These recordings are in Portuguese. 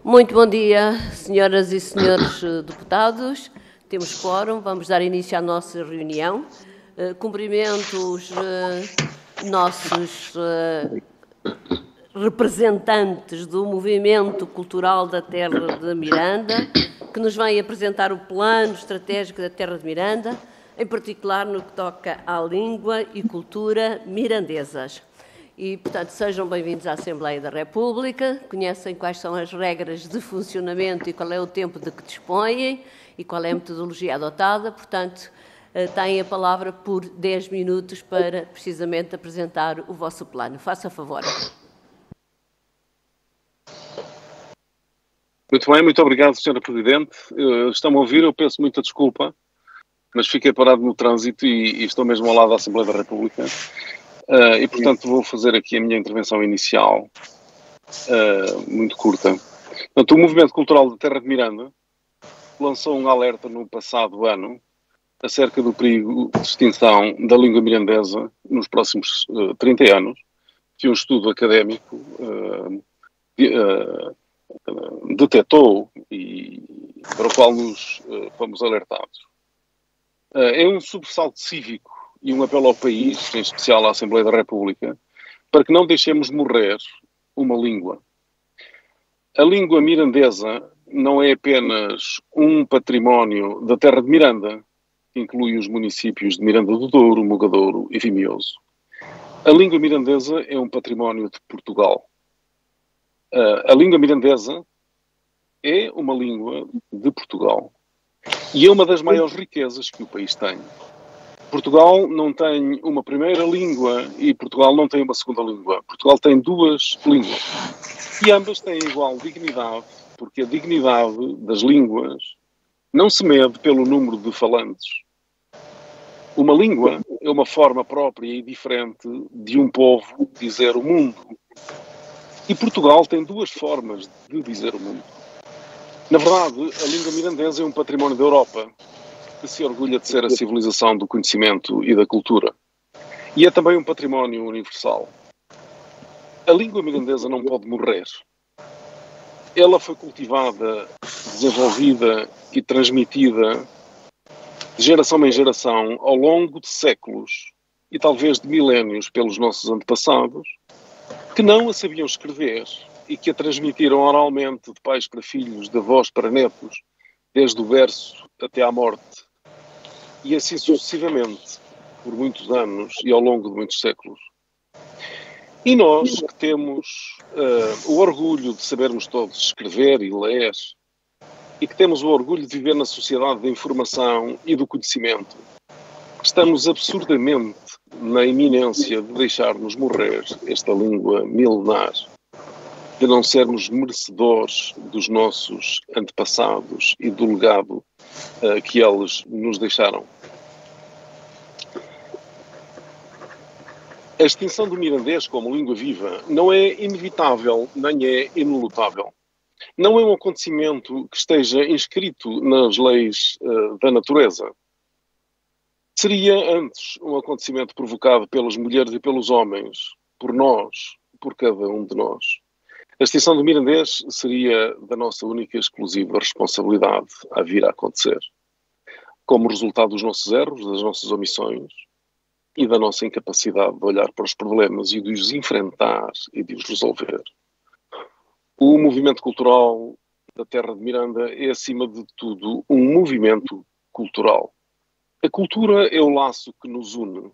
Muito bom dia, senhoras e senhores deputados. Temos quórum, vamos dar início à nossa reunião. Cumprimento os nossos representantes do Movimento Cultural da Terra de Miranda, que nos vêm apresentar o plano estratégico da Terra de Miranda, em particular no que toca à língua e cultura mirandesas. E, portanto, sejam bem-vindos à Assembleia da República, conhecem quais são as regras de funcionamento e qual é o tempo de que dispõem e qual é a metodologia adotada, portanto, têm a palavra por 10 minutos para, precisamente, apresentar o vosso plano. Faça favor. Muito bem, muito obrigado, Sra. Presidente. Estão-me a ouvir, eu peço muita desculpa, mas fiquei parado no trânsito e estou mesmo ao lado da Assembleia da República. E, portanto, vou fazer aqui a minha intervenção inicial, muito curta. Portanto, o Movimento Cultural da Terra de Miranda lançou um alerta no passado ano acerca do perigo de extinção da língua mirandesa nos próximos 30 anos, que um estudo académico detectou e para o qual nos fomos alertados. É um sobressalto cívico e um apelo ao país, em especial à Assembleia da República, para que não deixemos morrer uma língua. A língua mirandesa não é apenas um património da terra de Miranda, que inclui os municípios de Miranda do Douro, Mogadouro e Vimioso. A língua mirandesa é um património de Portugal. A língua mirandesa é uma língua de Portugal e é uma das maiores riquezas que o país tem. Portugal não tem uma primeira língua e Portugal não tem uma segunda língua. Portugal tem duas línguas. E ambas têm igual dignidade, porque a dignidade das línguas não se mede pelo número de falantes. Uma língua é uma forma própria e diferente de um povo dizer o mundo. E Portugal tem duas formas de dizer o mundo. Na verdade, a língua mirandesa é um património da Europa, que se orgulha de ser a civilização do conhecimento e da cultura. E é também um património universal. A língua mirandesa não pode morrer. Ela foi cultivada, desenvolvida e transmitida de geração em geração ao longo de séculos e talvez de milénios pelos nossos antepassados, que não a sabiam escrever e que a transmitiram oralmente de pais para filhos, de avós para netos, desde o berço até à morte. E assim sucessivamente, por muitos anos e ao longo de muitos séculos. E nós que temos o orgulho de sabermos todos escrever e ler, e que temos o orgulho de viver na sociedade da informação e do conhecimento, estamos absurdamente na iminência de deixarmos morrer esta língua milenar, de não sermos merecedores dos nossos antepassados e do legado que eles nos deixaram. A extinção do mirandês como língua viva não é inevitável, nem é inelutável. Não é um acontecimento que esteja inscrito nas leis da natureza. Seria antes um acontecimento provocado pelas mulheres e pelos homens, por nós, por cada um de nós. A extinção do mirandês seria da nossa única e exclusiva responsabilidade a vir a acontecer, como resultado dos nossos erros, das nossas omissões e da nossa incapacidade de olhar para os problemas e de os enfrentar e de os resolver. O movimento cultural da Terra de Miranda é, acima de tudo, um movimento cultural. A cultura é o laço que nos une.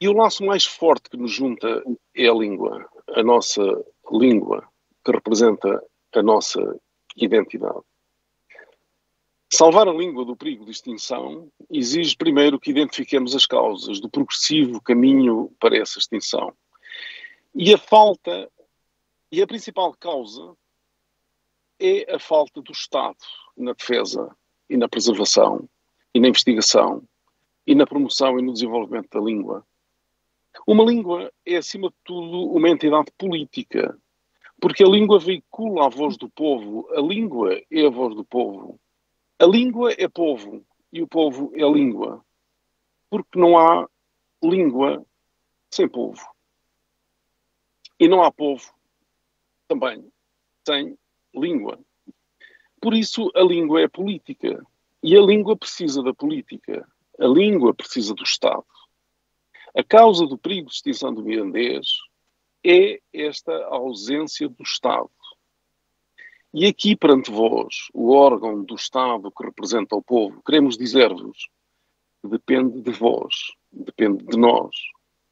E o laço mais forte que nos junta é a língua. A nossa língua, que representa a nossa identidade. Salvar a língua do perigo de extinção exige primeiro que identifiquemos as causas do progressivo caminho para essa extinção. E a principal causa é a falta do Estado na defesa e na preservação e na investigação e na promoção e no desenvolvimento da língua. Uma língua é, acima de tudo, uma entidade política, porque a língua veicula a voz do povo, a língua é a voz do povo. A língua é povo e o povo é língua, porque não há língua sem povo. E não há povo também sem língua. Por isso, a língua é política. E a língua precisa da política. A língua precisa do Estado. A causa do perigo de extinção do mirandês é esta ausência do Estado. E aqui, perante vós, o órgão do Estado que representa o povo, queremos dizer-vos que depende de vós, depende de nós,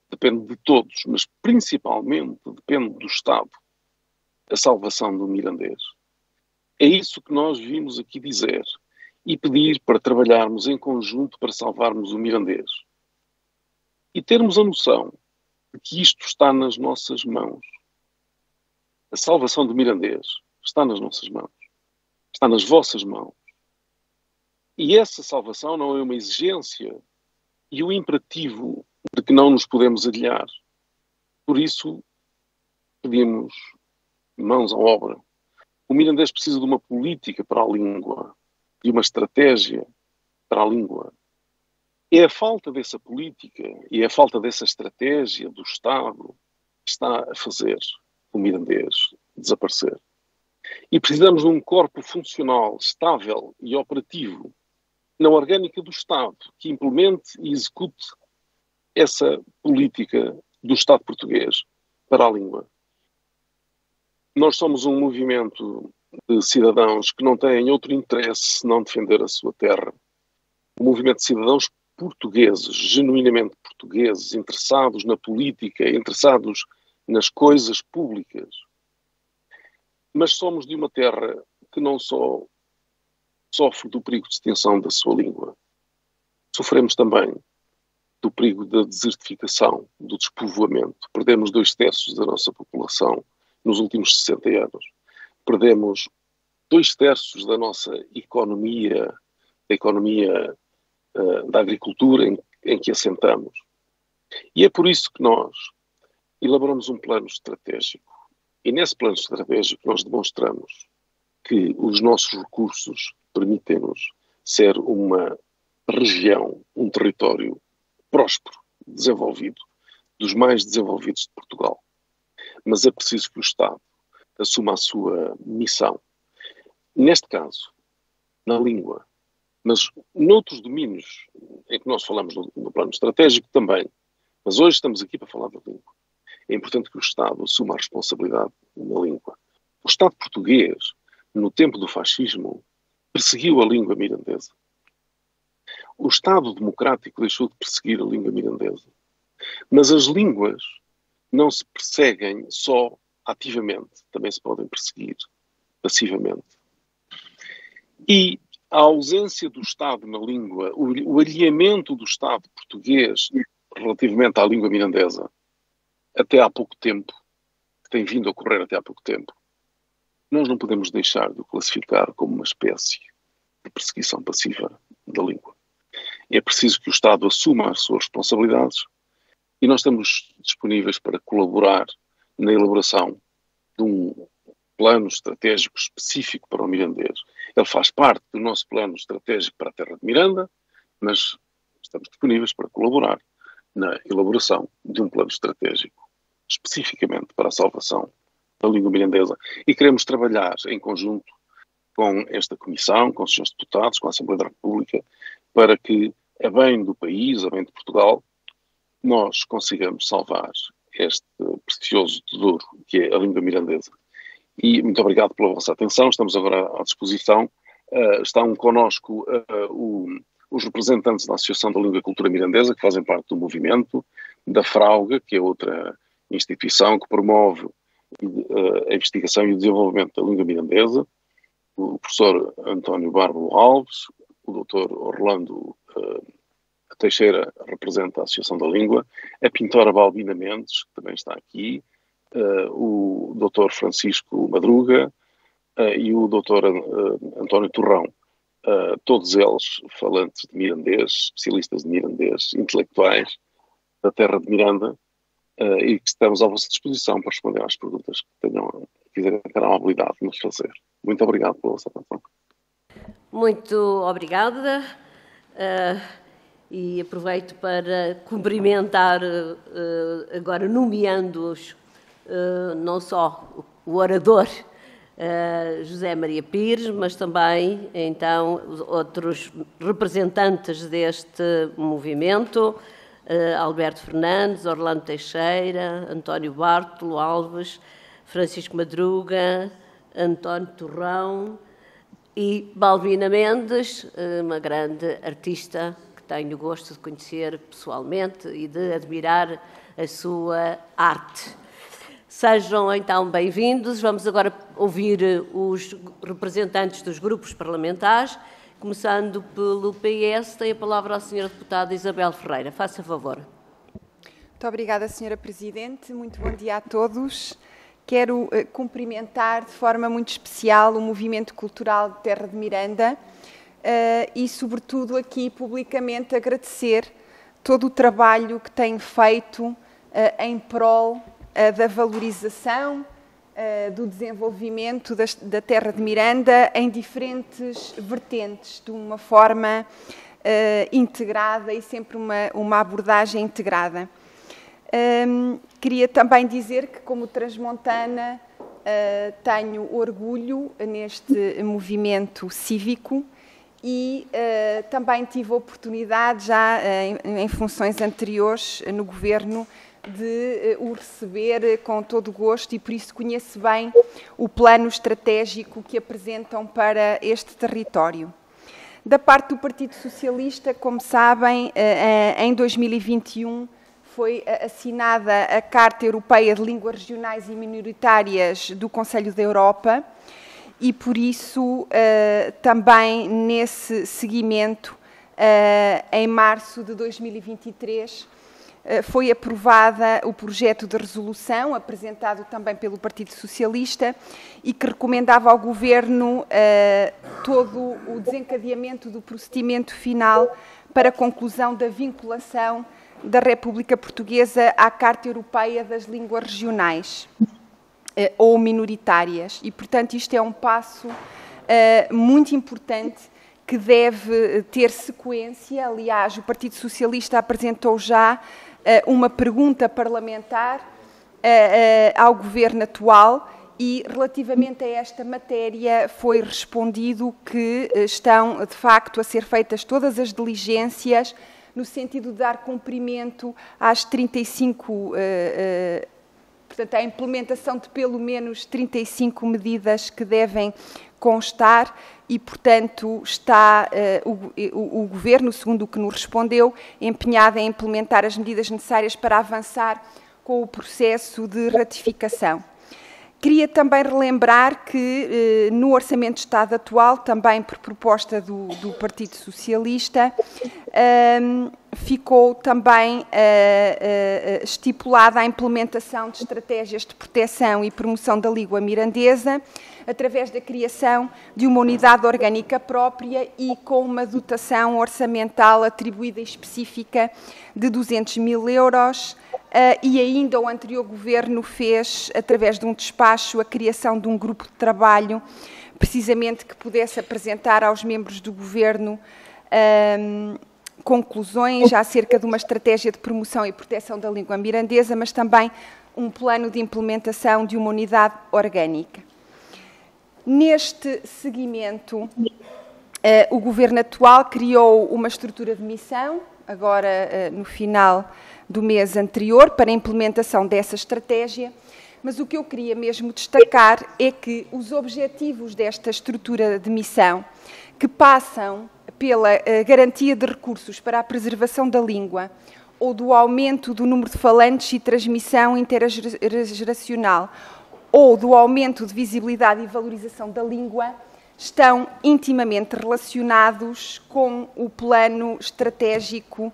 depende de todos, mas principalmente depende do Estado, a salvação do mirandês. É isso que nós vimos aqui dizer e pedir para trabalharmos em conjunto para salvarmos o mirandês. E termos a noção de que isto está nas nossas mãos. A salvação do mirandês está nas nossas mãos. Está nas vossas mãos. E essa salvação não é uma exigência e o imperativo de que não nos podemos adiar. Por isso, pedimos mãos à obra. O mirandês precisa de uma política para a língua, de uma estratégia para a língua. É a falta dessa política e é a falta dessa estratégia do Estado que está a fazer o mirandês desaparecer. E precisamos de um corpo funcional, estável e operativo na orgânica do Estado, que implemente e execute essa política do Estado português para a língua. Nós somos um movimento de cidadãos que não têm outro interesse senão defender a sua terra. Um movimento de cidadãos portugueses, genuinamente portugueses, interessados na política, interessados nas coisas públicas. Mas somos de uma terra que não só sofre do perigo de extinção da sua língua. Sofremos também do perigo da desertificação, do despovoamento. Perdemos 2/3 da nossa população nos últimos 60 anos. Perdemos 2/3 da nossa economia, da economia da agricultura em que assentamos. E é por isso que nós elaboramos um plano estratégico. E nesse plano estratégico nós demonstramos que os nossos recursos permitem-nos ser uma região, um território próspero, desenvolvido, dos mais desenvolvidos de Portugal. Mas é preciso que o Estado assuma a sua missão. Neste caso, na língua, mas noutros domínios em que nós falamos no plano estratégico também. Mas hoje estamos aqui para falar da língua. É importante que o Estado assuma a responsabilidade na língua. O Estado português, no tempo do fascismo, perseguiu a língua mirandesa. O Estado democrático deixou de perseguir a língua mirandesa. Mas as línguas não se perseguem só ativamente, também se podem perseguir passivamente. E a ausência do Estado na língua, o alinhamento do Estado português relativamente à língua mirandesa, até há pouco tempo, que tem vindo a ocorrer até há pouco tempo, nós não podemos deixar de o classificar como uma espécie de perseguição passiva da língua. É preciso que o Estado assuma as suas responsabilidades e nós estamos disponíveis para colaborar na elaboração de um plano estratégico específico para o mirandês. Ele faz parte do nosso plano estratégico para a terra de Miranda, mas estamos disponíveis para colaborar na elaboração de um plano estratégico especificamente para a salvação da língua mirandesa. E queremos trabalhar em conjunto com esta Comissão, com os senhores deputados, com a Assembleia da República, para que, a bem do país, a bem de Portugal, nós consigamos salvar este precioso tesouro que é a língua mirandesa. E muito obrigado pela vossa atenção. Estamos agora à disposição. Estão connosco os representantes da Associação da Língua e Cultura Mirandesa, que fazem parte do movimento, da Frauga, que é outra instituição que promove a investigação e o desenvolvimento da língua mirandesa, o professor António Bárbaro Alves, o doutor Orlando Teixeira representa a Associação da Língua, a pintora Balbina Mendes, que também está aqui, o Dr. Francisco Madruga e o Dr. António Torrão, todos eles falantes de mirandês, especialistas de mirandês, intelectuais da terra de Miranda, e que estamos à vossa disposição para responder às perguntas que quiserem ter a amabilidade de nos fazer. Muito obrigado pela vossa atenção. Muito obrigada. E aproveito para cumprimentar, agora nomeando-os, não só o orador José Maria Pires, mas também, então, outros representantes deste movimento, Alberto Fernandes, Orlando Teixeira, António Bartolo Alves, Francisco Madruga, António Torrão e Balbina Mendes, uma grande artista que tenho o gosto de conhecer pessoalmente e de admirar a sua arte. Sejam então bem-vindos. Vamos agora ouvir os representantes dos grupos parlamentares, começando pelo PS. Tem a palavra a Sra. Deputada Isabel Ferreira. Faça favor. Muito obrigada, Sra. Presidente. Muito bom dia a todos. Quero cumprimentar de forma muito especial o Movimento Cultural de Terra de Miranda e, sobretudo, aqui publicamente agradecer todo o trabalho que tem feito em prol da valorização, do desenvolvimento da Terra de Miranda em diferentes vertentes, de uma forma integrada e sempre uma abordagem integrada. Queria também dizer que, como transmontana, tenho orgulho neste movimento cívico e também tive a oportunidade, já em funções anteriores no Governo, de o receber com todo o gosto e por isso conheço bem o plano estratégico que apresentam para este território. Da parte do Partido Socialista, como sabem, em 2021 foi assinada a Carta Europeia de Línguas Regionais e Minoritárias do Conselho da Europa e por isso também nesse seguimento, em março de 2023, foi aprovada o projeto de resolução, apresentado também pelo Partido Socialista, e que recomendava ao Governo todo o desencadeamento do procedimento final para a conclusão da vinculação da República Portuguesa à Carta Europeia das Línguas Regionais ou minoritárias. E, portanto, isto é um passo muito importante que deve ter sequência. Aliás, o Partido Socialista apresentou já uma pergunta parlamentar ao Governo atual e, relativamente a esta matéria, foi respondido que estão, de facto, a ser feitas todas as diligências no sentido de dar cumprimento às 35, portanto, à implementação de pelo menos 35 medidas que devem constar e, portanto, está o Governo, segundo o que nos respondeu, empenhado em implementar as medidas necessárias para avançar com o processo de ratificação. Queria também relembrar que no Orçamento de Estado atual, também por proposta do Partido Socialista, ficou também estipulada a implementação de estratégias de proteção e promoção da língua mirandesa, através da criação de uma unidade orgânica própria e com uma dotação orçamental atribuída e específica de 200 mil euros, e ainda o anterior Governo fez, através de um despacho, a criação de um grupo de trabalho, precisamente que pudesse apresentar aos membros do Governo conclusões acerca de uma estratégia de promoção e proteção da língua mirandesa, mas também um plano de implementação de uma unidade orgânica. Neste seguimento, o Governo atual criou uma estrutura de missão, agora no final do mês anterior, para a implementação dessa estratégia, mas o que eu queria mesmo destacar é que os objetivos desta estrutura de missão, que passam pela garantia de recursos para a preservação da língua ou do aumento do número de falantes e transmissão intergeracional, ou do aumento de visibilidade e valorização da língua, estão intimamente relacionados com o plano estratégico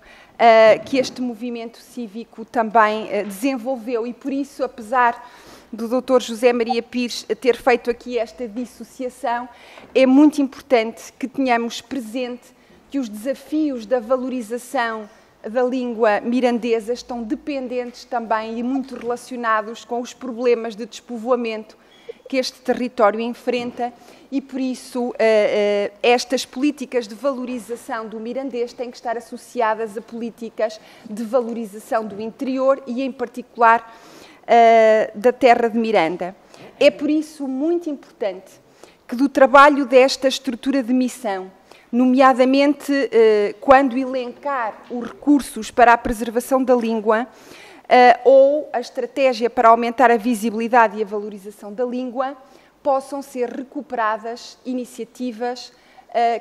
que este movimento cívico também desenvolveu e, por isso, apesar do Dr. José Maria Pires ter feito aqui esta dissociação, é muito importante que tenhamos presente que os desafios da valorização da língua mirandesa estão dependentes também e muito relacionados com os problemas de despovoamento que este território enfrenta e, por isso, estas políticas de valorização do mirandês têm que estar associadas a políticas de valorização do interior e, em particular, da terra de Miranda. É por isso muito importante que do trabalho desta estrutura de missão, nomeadamente quando elencar os recursos para a preservação da língua ou a estratégia para aumentar a visibilidade e a valorização da língua, possam ser recuperadas iniciativas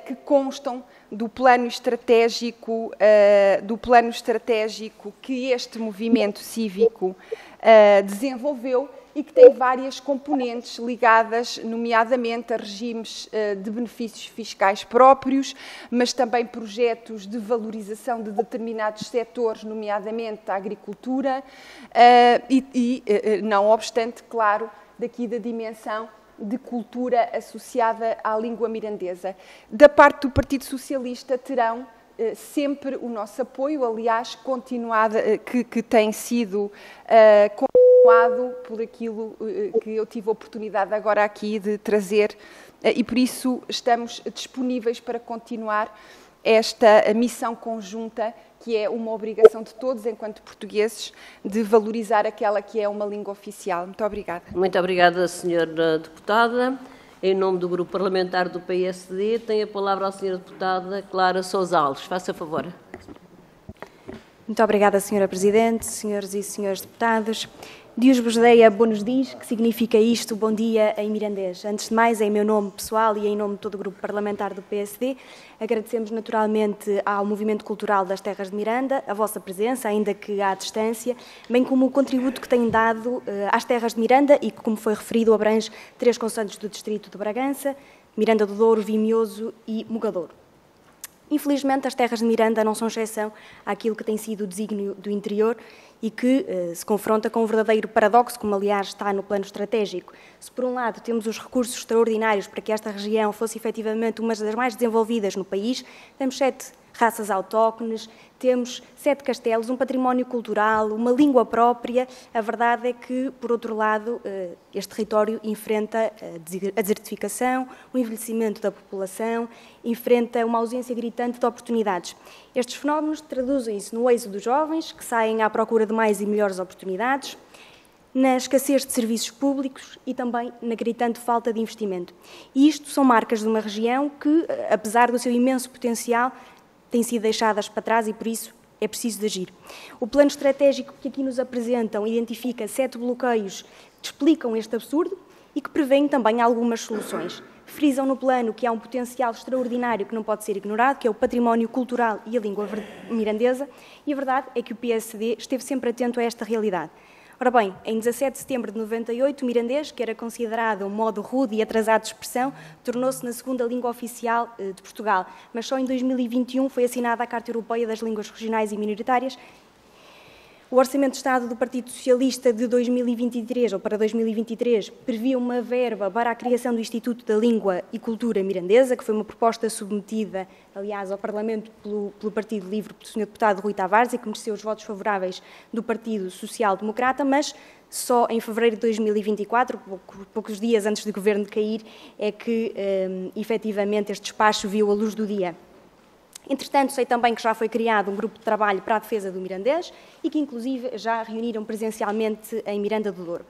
que constam do plano estratégico que este movimento cívico desenvolveu e que tem várias componentes ligadas, nomeadamente a regimes de benefícios fiscais próprios, mas também projetos de valorização de determinados setores, nomeadamente a agricultura, não obstante, claro, daqui da dimensão de cultura associada à língua mirandesa. Da parte do Partido Socialista terão sempre o nosso apoio, aliás, que tem sido continuado por aquilo que eu tive a oportunidade agora aqui de trazer, e por isso estamos disponíveis para continuar esta missão conjunta, que é uma obrigação de todos, enquanto portugueses, de valorizar aquela que é uma língua oficial. Muito obrigada. Muito obrigada, Sra. Deputada. Em nome do Grupo Parlamentar do PSD, tem a palavra a Sra. Deputada Clara Sousa Alves. Faça favor. Muito obrigada, Sra. Presidente, senhores e senhores deputados. Deus vos deia bons dias, que significa isto, bom dia em mirandês. Antes de mais, em meu nome pessoal e em nome de todo o Grupo Parlamentar do PSD, agradecemos naturalmente ao Movimento Cultural das Terras de Miranda a vossa presença, ainda que à distância, bem como o contributo que têm dado às Terras de Miranda e que, como foi referido, abrange 3 concelhos do Distrito de Bragança, Miranda do Douro, Vimioso e Mugadouro. Infelizmente, as terras de Miranda não são exceção àquilo que tem sido o desígnio do interior e que se confronta com um verdadeiro paradoxo, como aliás está no plano estratégico. Se por um lado temos os recursos extraordinários para que esta região fosse efetivamente uma das mais desenvolvidas no país, temos 7 raças autóctones, temos 7 castelos, um património cultural, uma língua própria. A verdade é que, por outro lado, este território enfrenta a desertificação, o envelhecimento da população, enfrenta uma ausência gritante de oportunidades. Estes fenómenos traduzem-se no êxodo dos jovens, que saem à procura de mais e melhores oportunidades, na escassez de serviços públicos e também na gritante falta de investimento. E isto são marcas de uma região que, apesar do seu imenso potencial, têm sido deixadas para trás e, por isso, é preciso de agir. O plano estratégico que aqui nos apresentam identifica 7 bloqueios que explicam este absurdo e que prevêem também algumas soluções. Frisam no plano que há um potencial extraordinário que não pode ser ignorado, que é o património cultural e a língua mirandesa, e a verdade é que o PSD esteve sempre atento a esta realidade. Ora bem, em 17 de setembro de 98, o mirandês, que era considerado um modo rude e atrasado de expressão, tornou-se na segunda língua oficial de Portugal, mas só em 2021 foi assinada a Carta Europeia das Línguas Regionais e Minoritárias. O Orçamento de Estado do Partido Socialista de 2023, ou para 2023, previa uma verba para a criação do Instituto da Língua e Cultura Mirandesa, que foi uma proposta submetida, aliás, ao Parlamento pelo Partido Livre, pelo Sr. Deputado Rui Tavares, e que mereceu os votos favoráveis do Partido Social Democrata, mas só em fevereiro de 2024, poucos dias antes do Governo cair, é que, efetivamente, este despacho viu a luz do dia. Entretanto, sei também que já foi criado um grupo de trabalho para a defesa do mirandês e que, inclusive, já reuniram presencialmente em Miranda do Douro.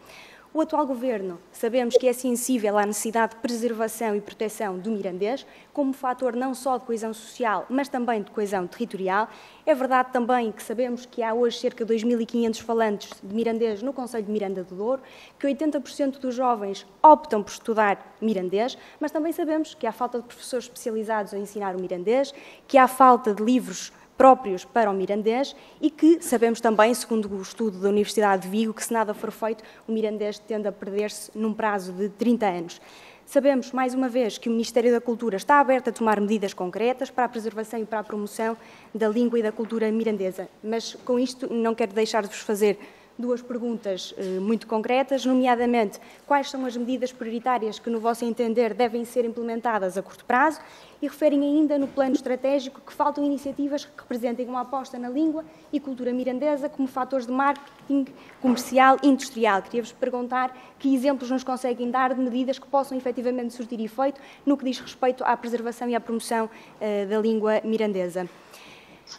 O atual Governo, sabemos que é sensível à necessidade de preservação e proteção do mirandês, como fator não só de coesão social, mas também de coesão territorial. É verdade também que sabemos que há hoje cerca de 2.500 falantes de mirandês no concelho de Miranda do Douro, que 80% dos jovens optam por estudar mirandês, mas também sabemos que há falta de professores especializados a ensinar o mirandês, que há falta de livros próprios para o mirandês e que sabemos também, segundo o estudo da Universidade de Vigo, que se nada for feito, o mirandês tende a perder-se num prazo de 30 anos. Sabemos, mais uma vez, que o Ministério da Cultura está aberto a tomar medidas concretas para a preservação e para a promoção da língua e da cultura mirandesa, mas com isto não quero deixar de vos fazer 2 perguntas muito concretas, nomeadamente quais são as medidas prioritárias que, no vosso entender, devem ser implementadas a curto prazo e referem ainda no plano estratégico que faltam iniciativas que representem uma aposta na língua e cultura mirandesa como fatores de marketing comercial e industrial. Queria-vos perguntar que exemplos nos conseguem dar de medidas que possam efetivamente surtir efeito no que diz respeito à preservação e à promoção da língua mirandesa.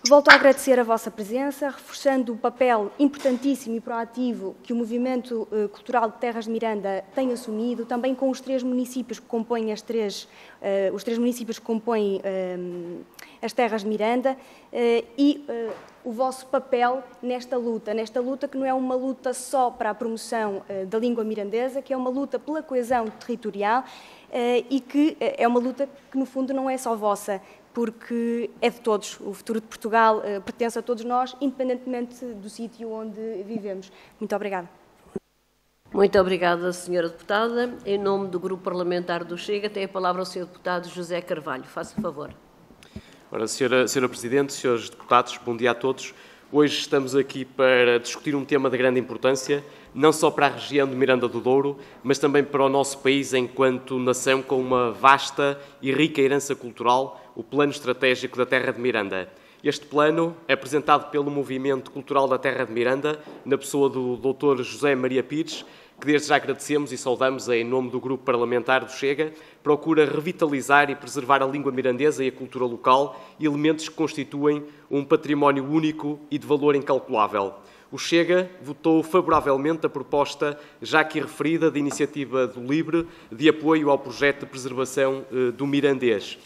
Volto a agradecer a vossa presença, reforçando o papel importantíssimo e proativo que o Movimento Cultural de Terras de Miranda tem assumido, também com os três municípios que compõem as Terras de Miranda, e o vosso papel nesta luta que não é uma luta só para a promoção da língua mirandesa, que é uma luta pela coesão territorial e que é uma luta que, no fundo, não é só vossa, porque é de todos. O futuro de Portugal pertence a todos nós, independentemente do sítio onde vivemos. Muito obrigada. Muito obrigada, Sra. Deputada. Em nome do Grupo Parlamentar do Chega, tem a palavra o Sr. Deputado José Carvalho. Faça favor. Ora, Sra. Presidente, Srs. Deputados, bom dia a todos. Hoje estamos aqui para discutir um tema de grande importância, não só para a região de Miranda do Douro, mas também para o nosso país enquanto nação com uma vasta e rica herança cultural, o Plano Estratégico da Terra de Miranda. Este plano é apresentado pelo Movimento Cultural da Terra de Miranda, na pessoa do Dr. José Maria Pires, que desde já agradecemos e saudamos em nome do Grupo Parlamentar do Chega, procura revitalizar e preservar a língua mirandesa e a cultura local, elementos que constituem um património único e de valor incalculável. O Chega votou favoravelmente a proposta já aqui referida de iniciativa do LIVRE de apoio ao projeto de preservação do mirandês.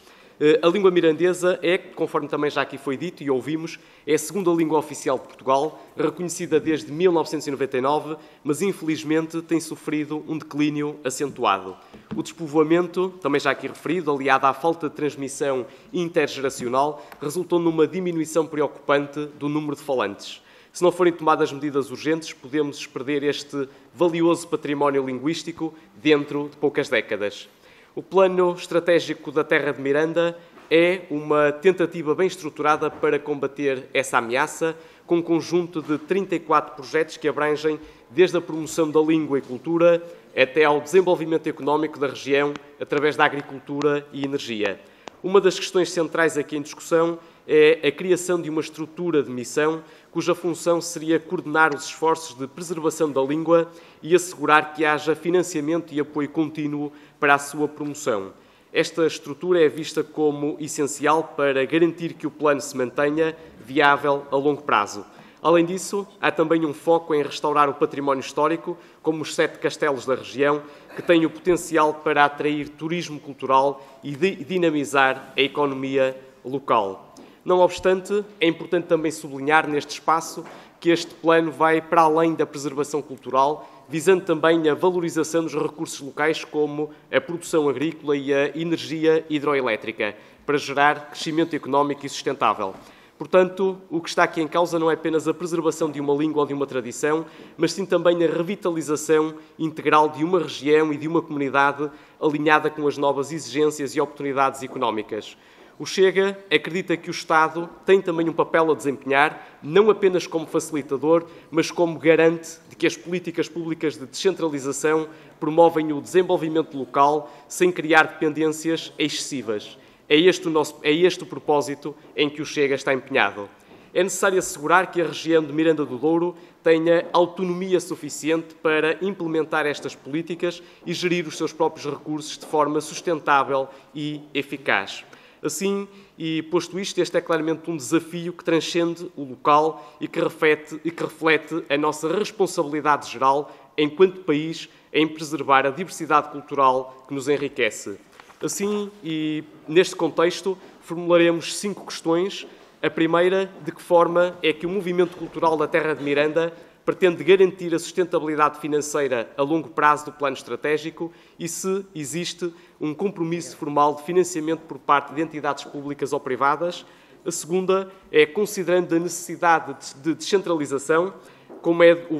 A língua mirandesa é, conforme também já aqui foi dito e ouvimos, é a segunda língua oficial de Portugal, reconhecida desde 1999, mas infelizmente tem sofrido um declínio acentuado. O despovoamento, também já aqui referido, aliado à falta de transmissão intergeracional, resultou numa diminuição preocupante do número de falantes. Se não forem tomadas medidas urgentes, podemos perder este valioso património linguístico dentro de poucas décadas. O Plano Estratégico da Terra de Miranda é uma tentativa bem estruturada para combater essa ameaça, com um conjunto de 34 projetos que abrangem desde a promoção da língua e cultura até ao desenvolvimento económico da região através da agricultura e energia. Uma das questões centrais aqui em discussão é a criação de uma estrutura de missão cuja função seria coordenar os esforços de preservação da língua e assegurar que haja financiamento e apoio contínuo para a sua promoção. Esta estrutura é vista como essencial para garantir que o plano se mantenha viável a longo prazo. Além disso, há também um foco em restaurar o património histórico, como os 7 castelos da região, que têm o potencial para atrair turismo cultural e dinamizar a economia local. Não obstante, é importante também sublinhar neste espaço que este plano vai para além da preservação cultural, visando também a valorização dos recursos locais como a produção agrícola e a energia hidroelétrica, para gerar crescimento económico e sustentável. Portanto, o que está aqui em causa não é apenas a preservação de uma língua ou de uma tradição, mas sim também a revitalização integral de uma região e de uma comunidade alinhada com as novas exigências e oportunidades económicas. O Chega acredita que o Estado tem também um papel a desempenhar, não apenas como facilitador, mas como garante de que as políticas públicas de descentralização promovem o desenvolvimento local sem criar dependências excessivas. É este o propósito em que o Chega está empenhado. É necessário assegurar que a região de Miranda do Douro tenha autonomia suficiente para implementar estas políticas e gerir os seus próprios recursos de forma sustentável e eficaz. Assim, e posto isto, este é claramente um desafio que transcende o local e que reflete a nossa responsabilidade geral, enquanto país, em preservar a diversidade cultural que nos enriquece. Assim, e neste contexto, formularemos 5 questões. A primeira, de que forma é que o Movimento Cultural da Terra de Miranda pretende garantir a sustentabilidade financeira a longo prazo do plano estratégico e se existe um compromisso formal de financiamento por parte de entidades públicas ou privadas. A segunda é, considerando a necessidade de descentralização, como é que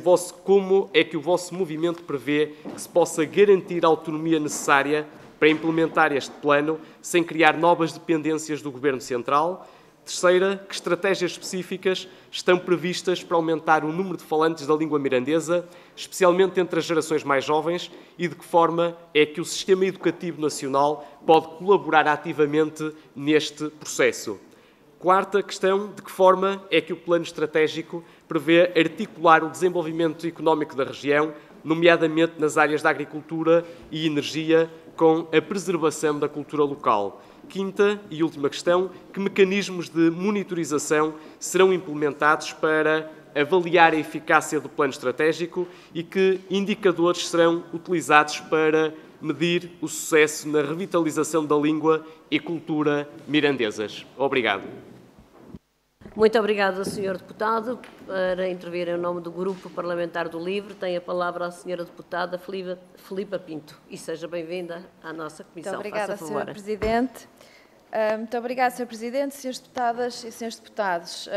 o vosso movimento prevê que se possa garantir a autonomia necessária para implementar este plano sem criar novas dependências do Governo Central. Terceira, que estratégias específicas estão previstas para aumentar o número de falantes da língua mirandesa, especialmente entre as gerações mais jovens, e de que forma é que o sistema educativo nacional pode colaborar ativamente neste processo. Quarta questão, de que forma é que o plano estratégico prevê articular o desenvolvimento económico da região, nomeadamente nas áreas da agricultura e energia, com a preservação da cultura local? Quinta e última questão, que mecanismos de monitorização serão implementados para avaliar a eficácia do plano estratégico e que indicadores serão utilizados para medir o sucesso na revitalização da língua e cultura mirandesas? Obrigado. Muito obrigado, Sr. Deputado. Para intervir em nome do Grupo Parlamentar do LIVRE, tem a palavra a Sra. Deputada Filipa Pinto. E seja bem-vinda à nossa comissão. Muito obrigada, Sr. Presidente. Muito obrigada, Sr. Presidente, Sras. Deputadas e Srs. Deputados.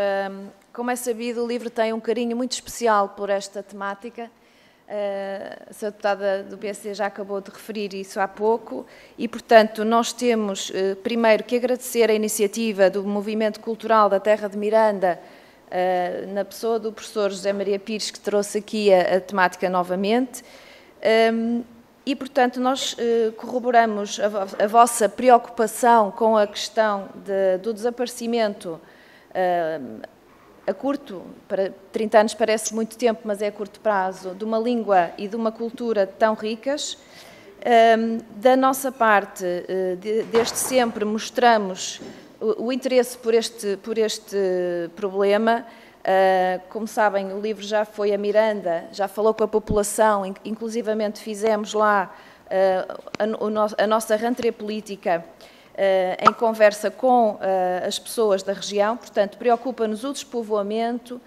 Como é sabido, o LIVRE tem um carinho muito especial por esta temática. A Sra. Deputada do PSD já acabou de referir isso há pouco e, portanto, nós temos primeiro que agradecer a iniciativa do Movimento Cultural da Terra de Miranda, na pessoa do professor José Maria Pires, que trouxe aqui a temática novamente. E, portanto, nós corroboramos a vossa preocupação com a questão do desaparecimento a curto, para 30 anos parece muito tempo, mas é a curto prazo, de uma língua e de uma cultura tão ricas. Da nossa parte, desde sempre, mostramos o interesse por este problema. Como sabem, o LIVRE já foi a Miranda, já falou com a população, inclusivamente fizemos lá a nossa rentrée política em conversa com as pessoas da região. Portanto, preocupa-nos o despovoamento,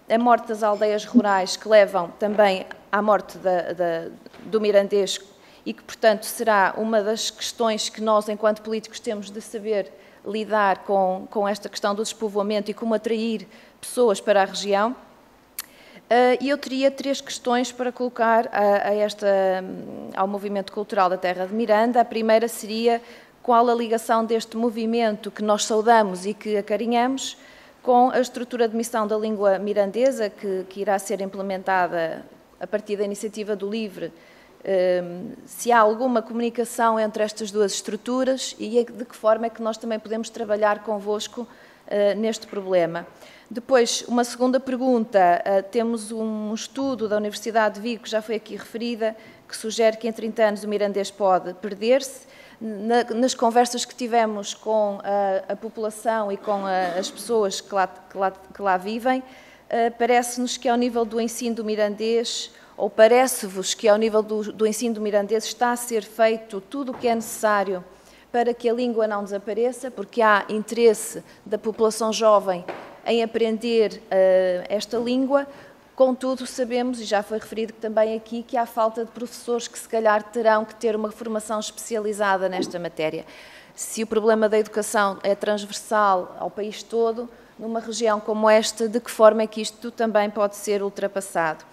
a morte das aldeias rurais, que levam também à morte do mirandês e que, portanto, será uma das questões que nós, enquanto políticos, temos de saber lidar com esta questão do despovoamento e como atrair pessoas para a região. E eu teria 3 questões para colocar ao Movimento Cultural da Terra de Miranda. A primeira seria: qual a ligação deste movimento, que nós saudamos e que acarinhamos, com a estrutura de missão da língua mirandesa, que irá ser implementada a partir da iniciativa do LIVRE? Se há alguma comunicação entre estas duas estruturas e de que forma é que nós também podemos trabalhar convosco neste problema. Depois, uma segunda pergunta: temos um estudo da Universidade de Vigo, que já foi aqui referida, que sugere que em 30 anos o mirandês pode perder-se. Nas conversas que tivemos com a população e com as pessoas que lá vivem, parece-nos que ao nível do ensino do mirandês, ou parece-vos que ao nível do ensino do mirandês está a ser feito tudo o que é necessário para que a língua não desapareça, porque há interesse da população jovem em aprender esta língua. Contudo, sabemos, e já foi referido também aqui, que há falta de professores que se calhar terão que ter uma formação especializada nesta matéria. Se o problema da educação é transversal ao país todo, numa região como esta, de que forma é que isto também pode ser ultrapassado?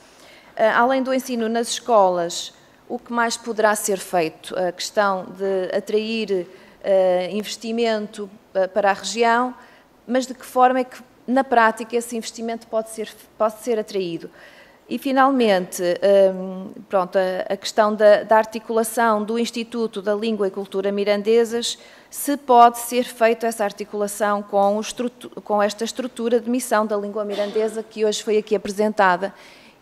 Além do ensino nas escolas, o que mais poderá ser feito? A questão de atrair investimento para a região, mas de que forma é que, na prática, esse investimento pode ser atraído? E, finalmente, a questão da articulação do Instituto da Língua e Cultura Mirandesas, se pode ser feita essa articulação com esta estrutura de missão da língua mirandesa que hoje foi aqui apresentada.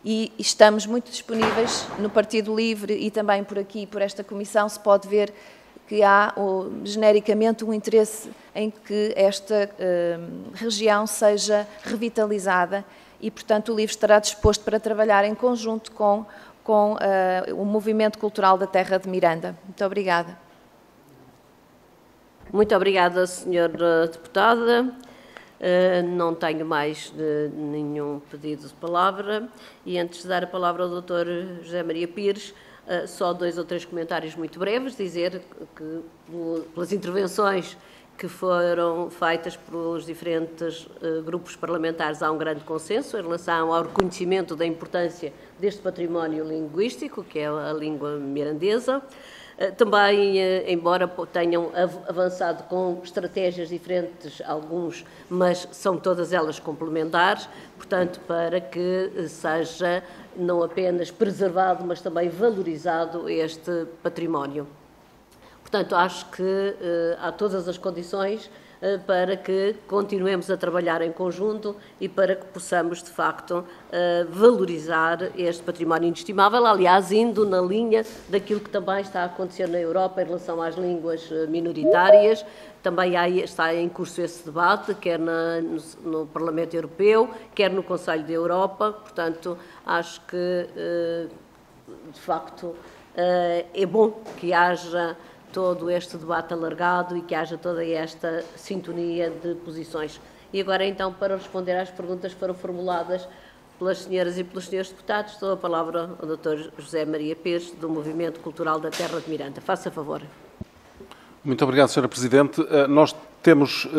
E estamos muito disponíveis no Partido LIVRE e também por aqui, por esta comissão, se pode ver que há genericamente um interesse em que esta região seja revitalizada e, portanto, o LIVRE estará disposto para trabalhar em conjunto com o Movimento Cultural da Terra de Miranda. Muito obrigada. Muito obrigada, Sra. Deputada. Não tenho mais nenhum pedido de palavra e, antes de dar a palavra ao Dr. José Maria Pires, só 2 ou 3 comentários muito breves. Dizer que, pelas intervenções que foram feitas pelos diferentes grupos parlamentares, há um grande consenso em relação ao reconhecimento da importância deste património linguístico, que é a língua mirandesa. Também, embora tenham avançado com estratégias diferentes, alguns, mas são todas elas complementares, portanto, para que seja não apenas preservado, mas também valorizado este património. Portanto, acho que há todas as condições para que continuemos a trabalhar em conjunto e para que possamos, de facto, valorizar este património inestimável, aliás, indo na linha daquilo que também está a acontecer na Europa em relação às línguas minoritárias. Também está em curso esse debate, quer no Parlamento Europeu, quer no Conselho da Europa. Portanto, acho que, de facto, é bom que haja todo este debate alargado e que haja toda esta sintonia de posições. E agora, então, para responder às perguntas que foram formuladas pelas senhoras e pelos senhores deputados, dou a palavra ao Dr. José Maria Pires, do Movimento Cultural da Terra de Miranda. Faça favor. Muito obrigado, Sra. Presidente. Nós temos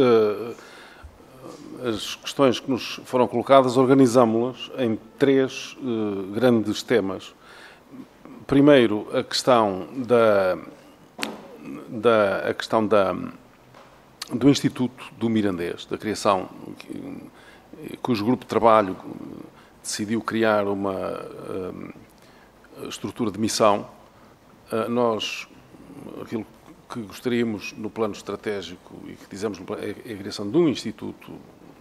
as questões que nos foram colocadas, organizámo-las em 3 grandes temas. Primeiro, a questão do Instituto do Mirandês, da criação, cujo grupo de trabalho decidiu criar uma estrutura de missão. Nós, aquilo que gostaríamos no plano estratégico e que dizemos é a criação de um Instituto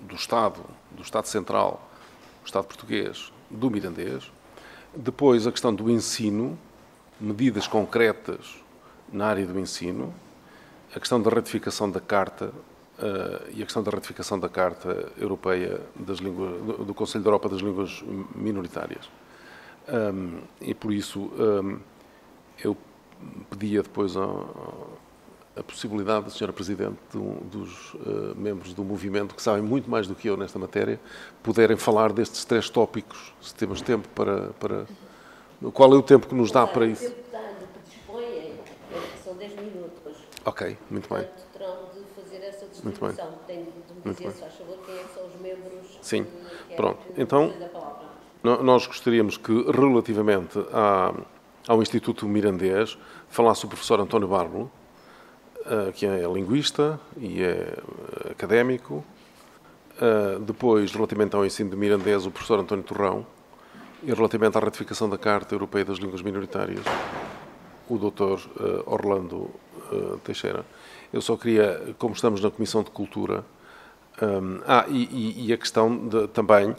do Estado Central, do Estado português, do Mirandês. Depois, a questão do ensino, medidas concretas na área do ensino, a questão da ratificação da Carta e a questão da ratificação da Carta Europeia do Conselho da Europa das Línguas Minoritárias. E por isso eu pedia depois a possibilidade da Sra. Presidente, dos membros do movimento, que sabem muito mais do que eu nesta matéria, poderem falar destes 3 tópicos, se temos tempo para... Qual é o tempo que nos dá para isso? O tempo que dispõem são 10 minutos. Ok, muito bem. Portanto, terão de fazer essa distribuição. Tem de me dizer, se faz favor, quem é que são os membros. Sim, que pronto. que Então, nós gostaríamos que, relativamente ao Instituto Mirandês, falasse o professor António Bárbolo, que é linguista e é académico. Depois, relativamente ao ensino de mirandês, o professor António Torrão. E relativamente à ratificação da Carta Europeia das Línguas Minoritárias, o Dr. Orlando Teixeira. Eu só queria, como estamos na Comissão de Cultura, e a questão também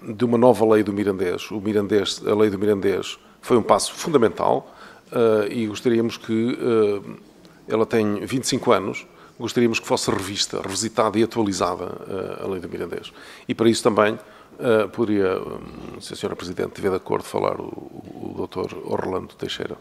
de uma nova lei do Mirandês. A lei do Mirandês foi um passo fundamental e gostaríamos que, ela tem 25 anos, gostaríamos que fosse revisitada e atualizada a lei do Mirandês. E para isso também poderia, se a Sra. Presidente estiver de acordo, falar o Dr. Orlando Teixeira,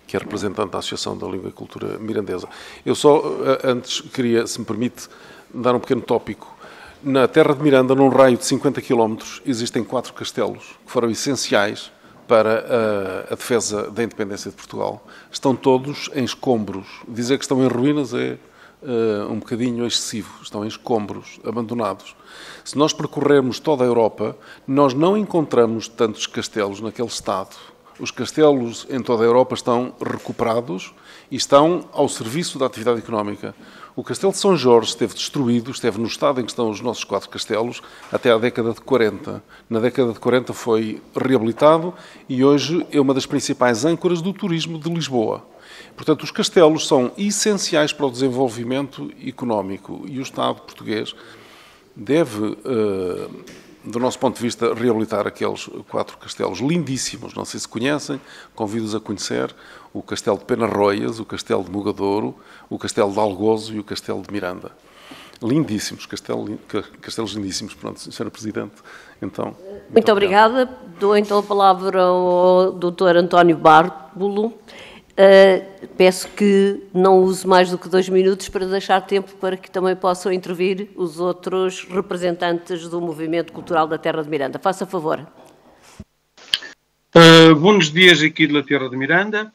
que é representante da Associação da Língua e Cultura Mirandesa. Eu só, antes, queria, se me permite, dar um pequeno tópico. Na Terra de Miranda, num raio de 50 km, existem 4 castelos que foram essenciais para a defesa da independência de Portugal. Estão todos em escombros. Dizer que estão em ruínas é um bocadinho excessivo. Estão em escombros, abandonados. Se nós percorrermos toda a Europa, nós não encontramos tantos castelos naquele estado. Os castelos em toda a Europa estão recuperados e estão ao serviço da atividade económica. O Castelo de São Jorge esteve destruído, esteve no estado em que estão os nossos 4 castelos, até à década de 40. Na década de 40 foi reabilitado e hoje é uma das principais âncoras do turismo de Lisboa. Portanto, os castelos são essenciais para o desenvolvimento económico e o Estado português deve, do nosso ponto de vista, reabilitar aqueles 4 castelos lindíssimos. Não sei se conhecem, convido-os a conhecer o Castelo de Penarroias, o Castelo de Mugadouro, o Castelo de Algozo e o Castelo de Miranda. Lindíssimos, castelos lindíssimos. Pronto, Sra. Presidente, então... Muito obrigada. Dou então a palavra ao Dr. António Bárbolo. Peço que não use mais do que 2 minutos para deixar tempo para que também possam intervir os outros representantes do Movimento Cultural da Terra de Miranda. Faça favor. Bons dias aqui da Terra de Miranda.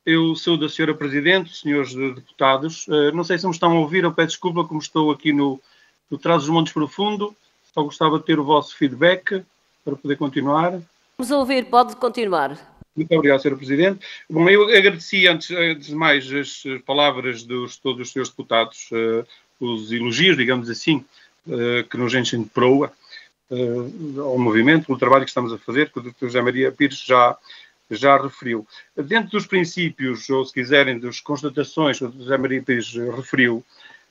Eu sou da Sra. Presidente, senhores deputados. Não sei se me estão a ouvir, eu peço desculpa, como estou aqui no Trás-os-Montes Profundo. Só gostava de ter o vosso feedback para poder continuar. Vamos ouvir, pode continuar. Muito obrigado, Sra. Presidente. Bom, eu agradeci, antes de mais, as palavras de todos os senhores deputados, os elogios, digamos assim, que nos enchem de proa ao movimento, pelo trabalho que estamos a fazer, que o Dr. José Maria Pires já referiu. Dentro dos princípios, ou se quiserem, das constatações que o Dr. José Maria Pires referiu,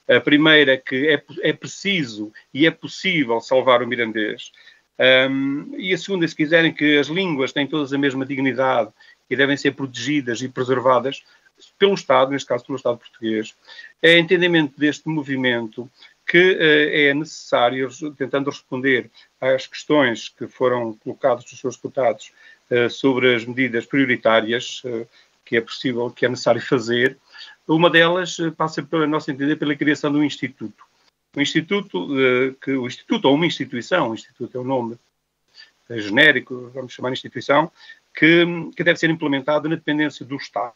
A primeira, que é preciso e é possível salvar o mirandês. E a segunda, se quiserem, que as línguas têm todas a mesma dignidade e devem ser protegidas e preservadas pelo Estado, neste caso pelo Estado português. É entendimento deste movimento que é necessário, tentando responder às questões que foram colocadas dos seus deputados sobre as medidas prioritárias que é possível, que é necessário fazer. Uma delas passa, pelo nosso entender, pela criação de um instituto. Um instituto, o instituto ou uma instituição, o instituto é o nome genérico, vamos chamar de instituição, que deve ser implementado na dependência do Estado.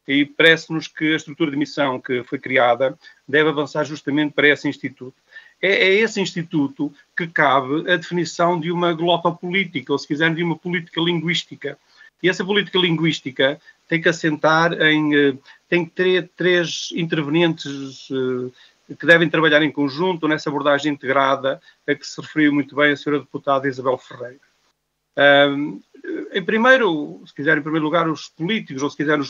E parece-nos que a estrutura de missão que foi criada deve avançar justamente para esse instituto. É esse instituto que cabe a definição de uma glotopolítica, ou se quiserem, de uma política linguística. E essa política linguística tem que assentar tem que ter três intervenientes que devem trabalhar em conjunto nessa abordagem integrada a que se referiu muito bem a senhora deputada Isabel Ferreira. Em primeiro lugar, os políticos, ou se quiserem,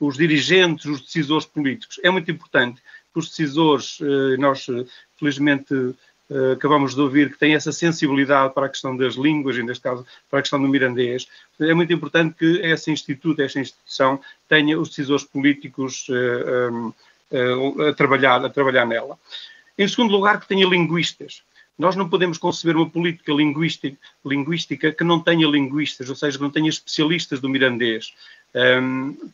os dirigentes, os decisores políticos. É muito importante que os decisores, nós felizmente acabamos de ouvir que têm essa sensibilidade para a questão das línguas, e neste caso para a questão do mirandês. É muito importante que essa instituição tenha os decisores políticos a trabalhar nela. Em segundo lugar, que tenha linguistas. Nós não podemos conceber uma política linguística que não tenha linguistas, ou seja, que não tenha especialistas do mirandês.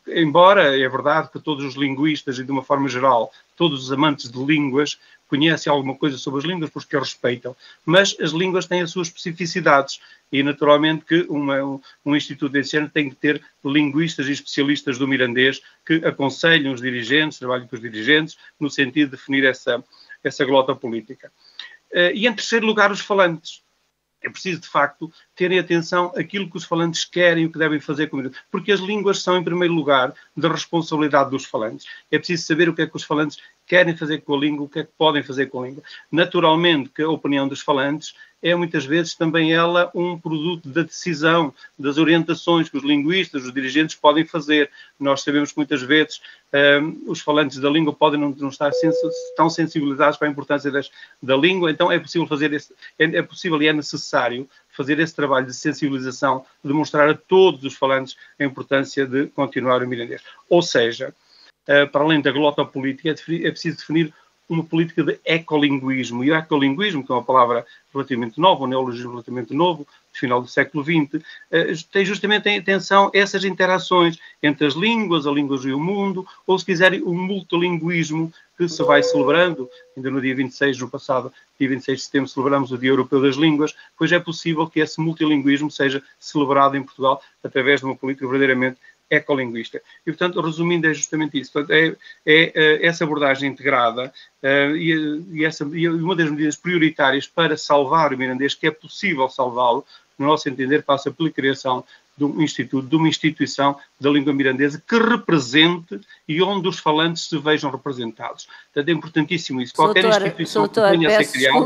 Embora é verdade que todos os linguistas, e de uma forma geral, todos os amantes de línguas, conhecem alguma coisa sobre as línguas porque as respeitam, mas as línguas têm as suas especificidades e, naturalmente, que um instituto desse género tem que ter linguistas e especialistas do mirandês que aconselham os dirigentes, trabalhem com os dirigentes, no sentido de definir essa glota política. E, em terceiro lugar, os falantes. É preciso, de facto, terem atenção àquilo que os falantes querem e o que devem fazer com eles. Porque as línguas são, em primeiro lugar, da responsabilidade dos falantes. É preciso saber o que é que os falantes querem fazer com a língua, o que é que podem fazer com a língua. Naturalmente que a opinião dos falantes é, muitas vezes, também ela um produto da decisão, das orientações que os linguistas, os dirigentes podem fazer. Nós sabemos que, muitas vezes, os falantes da língua podem não estar tão sensibilizados para a importância da língua, então é possível é possível e é necessário fazer esse trabalho de sensibilização, de mostrar a todos os falantes a importância de continuar o mirandês. Ou seja, para além da glotopolítica, é preciso definir uma política de ecolinguismo. E o ecolinguismo, que é uma palavra relativamente nova, um neologismo relativamente novo, do final do século XX, tem justamente em atenção essas interações entre as línguas e o mundo, ou, se quiserem, o multilinguismo que se vai celebrando. Ainda no dia 26, no passado, dia 26 de setembro, celebramos o Dia Europeu das Línguas, pois é possível que esse multilinguismo seja celebrado em Portugal através de uma política verdadeiramente ecolinguista. E, portanto, resumindo, é justamente isso. Portanto, é essa abordagem integrada e uma das medidas prioritárias para salvar o mirandês, que é possível salvá-lo, no nosso entender, passa pela criação de um instituto, de uma instituição da língua mirandesa que represente e onde os falantes se vejam representados. Portanto, é importantíssimo isso. Qualquer instituição que venha a ser criada...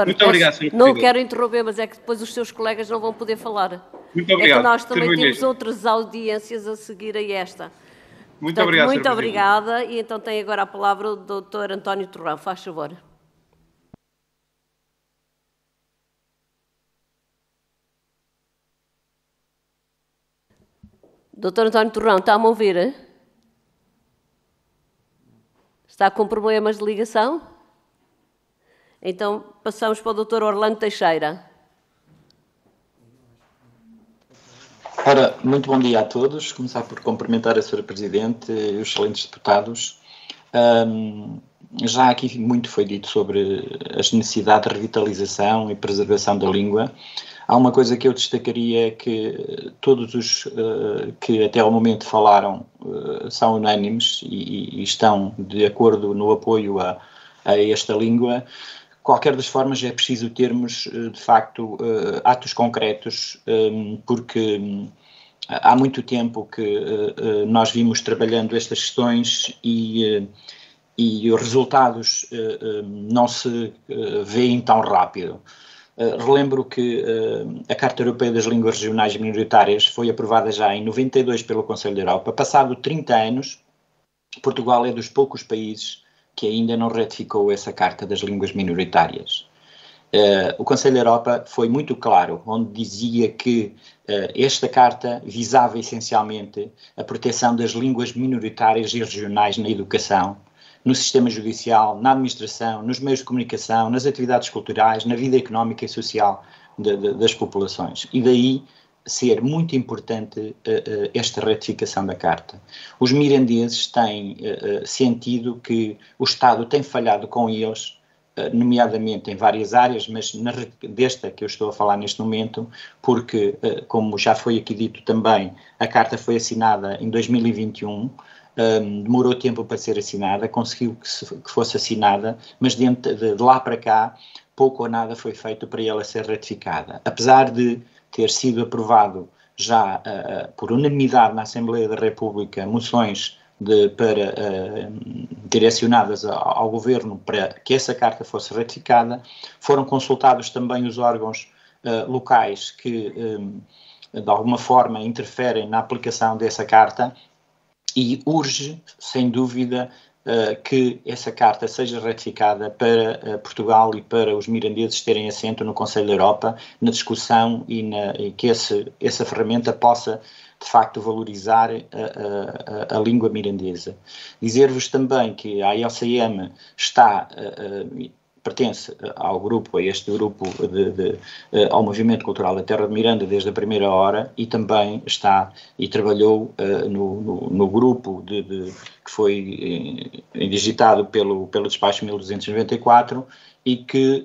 Muito obrigado, Sr. Não quero interromper, mas é que depois os seus colegas não vão poder falar. Muito obrigado. É que nós também temos outras audiências a seguir a esta. Muito obrigado, muito obrigada. E então tem agora a palavra o Dr. António Torrão. Faz favor. Dr. António Torrão, está-me a ouvir? Está com problemas de ligação? Então passamos para o Dr. Orlando Teixeira. Ora, muito bom dia a todos. Começar por cumprimentar a Sra. Presidente e os excelentes deputados. Já aqui muito foi dito sobre as necessidades de revitalização e preservação da língua. Há uma coisa que eu destacaria, que todos os que até ao momento falaram são unânimes e estão de acordo no apoio a esta língua. Qualquer das formas é preciso termos, de facto, atos concretos, porque há muito tempo que nós vimos trabalhando estas questões e os resultados não se veem tão rápido. Relembro que a Carta Europeia das Línguas Regionais e Minoritárias foi aprovada já em 92 pelo Conselho da Europa. Passado 30 anos, Portugal é dos poucos países que ainda não ratificou essa Carta das Línguas Minoritárias. O Conselho da Europa foi muito claro, onde dizia que esta Carta visava essencialmente a proteção das línguas minoritárias e regionais na educação, no sistema judicial, na administração, nos meios de comunicação, nas atividades culturais, na vida económica e social das populações. E daí ser muito importante esta ratificação da Carta. Os mirandeses têm sentido que o Estado tem falhado com eles, nomeadamente em várias áreas, mas desta que eu estou a falar neste momento, porque, como já foi aqui dito também, a Carta foi assinada em 2021, demorou tempo para ser assinada, conseguiu que fosse assinada, mas de lá para cá, pouco ou nada foi feito para ela ser ratificada. Apesar de ter sido aprovado já por unanimidade na Assembleia da República moções direcionadas ao Governo para que essa Carta fosse ratificada, foram consultados também os órgãos locais que, de alguma forma, interferem na aplicação dessa Carta e urge, sem dúvida, que essa Carta seja ratificada para Portugal e para os mirandeses terem assento no Conselho da Europa, na discussão e que essa ferramenta possa, de facto, valorizar a língua mirandesa. Dizer-vos também que a ILCM pertence a este grupo ao Movimento Cultural da Terra de Miranda desde a primeira hora e também está e trabalhou no grupo que foi digitado pelo despacho 1294 e que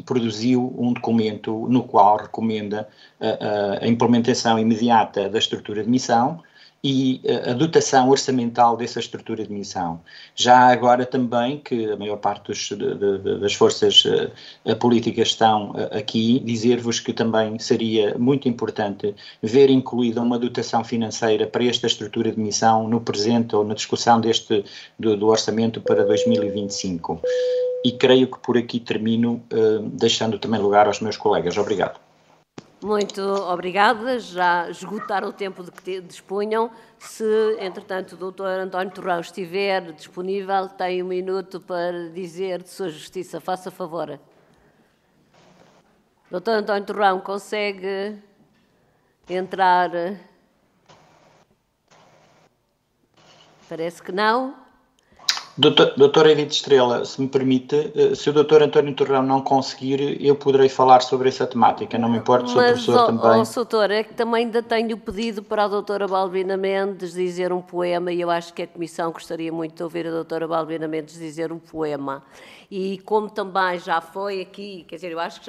produziu um documento no qual recomenda a implementação imediata da estrutura de missão e a dotação orçamental dessa estrutura de missão. Já agora também, que a maior parte das forças políticas estão aqui, dizer-vos que também seria muito importante ver incluída uma dotação financeira para esta estrutura de missão no presente ou na discussão do orçamento para 2025. E creio que por aqui termino, deixando também lugar aos meus colegas. Obrigado. Muito obrigada. Já esgotaram o tempo de que dispunham. Se, entretanto, o Dr. António Torrão estiver disponível, tem 1 minuto para dizer de sua justiça. Faça favor. Dr. António Torrão, consegue entrar? Parece que não. Doutora Edith Estrela, se me permite, se o Dr. António Torrão não conseguir, eu poderei falar sobre essa temática, não me importa, sou professor também. Mas, doutor, é que também ainda tenho o pedido para a doutora Balbina Mendes dizer um poema e eu acho que a Comissão gostaria muito de ouvir a doutora Balbina Mendes dizer um poema. E como também já foi aqui, quer dizer, eu acho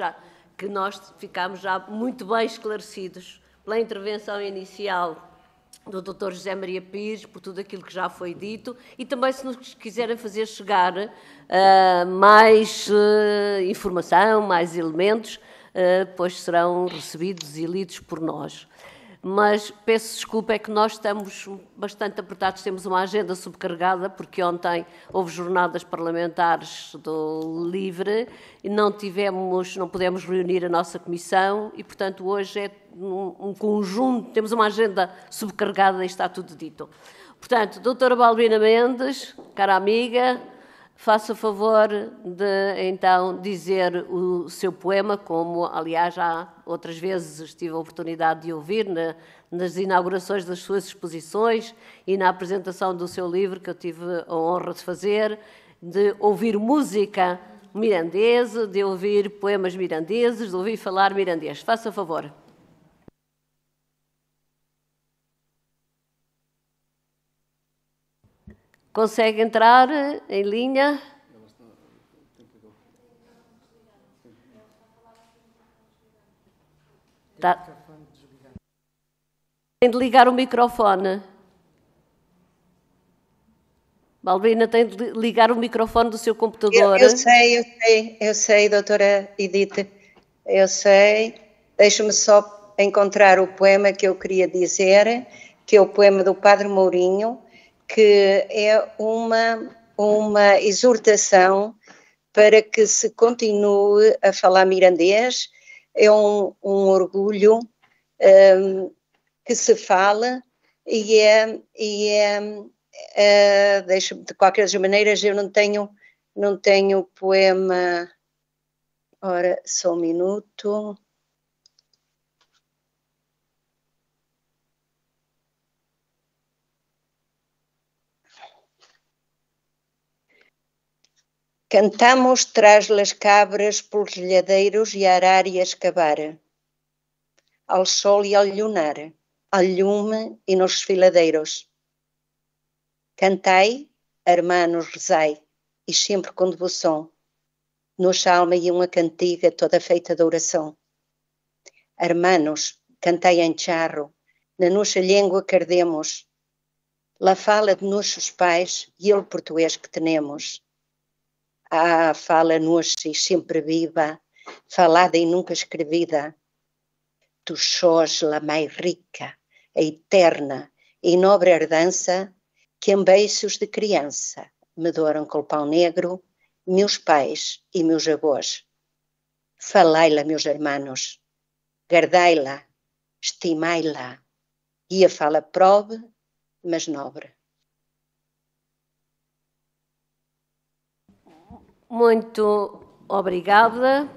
que nós ficámos já muito bem esclarecidos pela intervenção inicial do Dr. José Maria Pires, por tudo aquilo que já foi dito, e também se nos quiserem fazer chegar mais informação, mais elementos, pois serão recebidos e lidos por nós. Mas peço desculpa, é que nós estamos bastante apertados, temos uma agenda subcarregada, porque ontem houve jornadas parlamentares do LIVRE e não pudemos reunir a nossa comissão e, portanto, hoje é um conjunto, temos uma agenda subcarregada e está tudo dito. Portanto, doutora Balbina Mendes, cara amiga, faça favor de, então, dizer o seu poema, como, aliás, já outras vezes tive a oportunidade de ouvir nas inaugurações das suas exposições e na apresentação do seu livro, que eu tive a honra de fazer, de ouvir música mirandesa, de ouvir poemas mirandeses, de ouvir falar mirandês. Faça favor. Consegue entrar em linha? Tá. Tem de ligar o microfone. Balbina, tem de ligar o microfone do seu computador. Eu sei, doutora Edith, eu sei. Deixe-me só encontrar o poema que eu queria dizer, que é o poema do Padre Mourinho, que é uma exortação para que se continue a falar mirandês. É um orgulho que se fala e é De qualquer das maneiras, eu não tenho poema. Ora, só um minuto. Cantamos tras las cabras pelos lhadeiros e a arária escavar, ao sol e ao lunar, ao lume e nos desfiladeiros. Cantai, hermanos, rezai, e sempre com devoção, nossa alma e uma cantiga toda feita de oração. Hermanos, cantai em charro, na nossa língua que ardemos, la fala de nossos pais e o português que temos. Ah, fala nossa e sempre viva, falada e nunca escrevida. Tu sós la mais rica, a eterna e nobre herdança que em beiços de criança me doram com o pão negro meus pais e meus avós. Falai-la, meus hermanos, guardai-la, estimai-la, e a fala prove, mas nobre. Muito obrigada.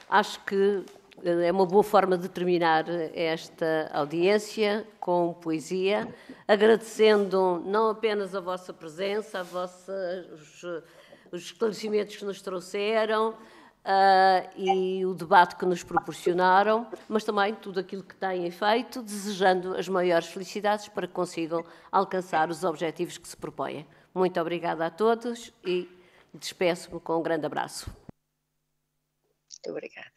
Acho que é uma boa forma de terminar esta audiência com poesia, agradecendo não apenas a vossa presença, os esclarecimentos que nos trouxeram e o debate que nos proporcionaram, mas também tudo aquilo que têm feito, desejando as maiores felicidades para que consigam alcançar os objetivos que se propõem. Muito obrigada a todos e despeço-me com um grande abraço. Muito obrigada.